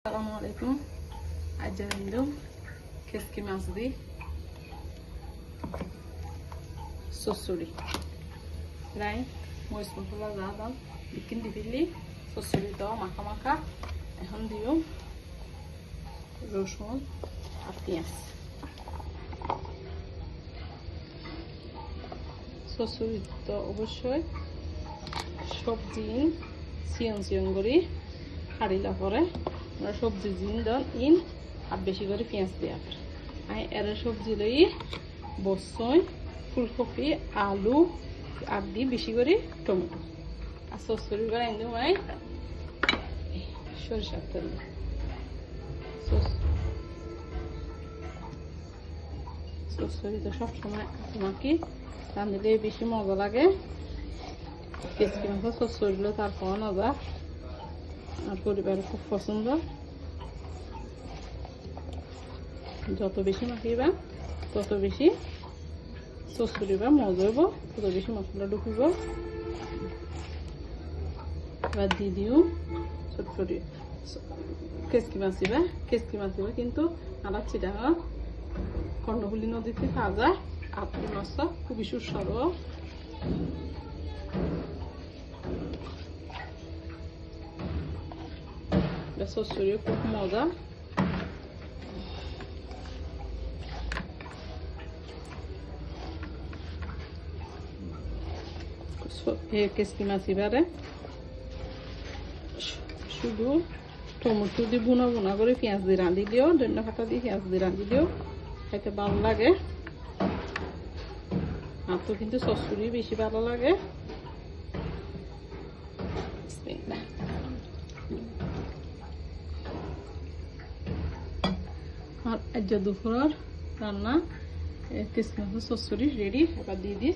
আসসালামু আলাইকুম। আজ কিন্তু খেসকি মাছ দি চচ্চড়ি রাই মরিচ মশলা যা দাম বিকিন দি ফেলি চচ্চড়ি দাও মাখা মাখা। এখন দিও রসুন আর পেঁয়াজ। চচ্চড়ি তো অবশ্যই সবজি চিয়ন চিয়ন করে খাড়িলা পরে সবজি জিন দন ইন আর বেশি করে পেঁয়াজ দেওয়া পরে আমি এর সবজি লই বসই ফুলকপি আলু আর দি বেশি করে টমেটো আর চচ্চড়ি করে আনি মানে সরিষার তেল চচ্চড়ি তো সবসময় তোমাকে রাঁধলে বেশি মজা লাগে। কেসকি মাছের চচ্চড়িগুলো তারপর মজা আর পরিবারের খুব পছন্দ। যত বেশি মাখিবা তত বেশি চচ্চড়িবা মজা হইব, তত বেশি মশলা ঢুকিব। এবার দিয়ে দিও চচ্চড়ি কেসকি মাছিবা কিন্তু আমার চিটাঙা কর্ণফুলী নদীতে পাওয়া যায়। আপনি মাছটা খুবই সুস্বাদু। চচ্চড়িও খুব মজা। কেসকি মাছ এবারে শুধু টমেটো দিয়ে বুনা বুনা করে পেঁয়াজ দিয়ে রাঁধি দিও, ধনিয়া পাতা দিয়ে পেঁয়াজ দিয়ে রাঁধি দিও, খাইতে ভালো লাগে। আর তো কিন্তু চচ্চড়ি বেশি ভালো লাগে। আর আজ দুপুরের রান্না কেসকি মাছের চচ্চড়ি রেডি। এবার দিয়ে দিই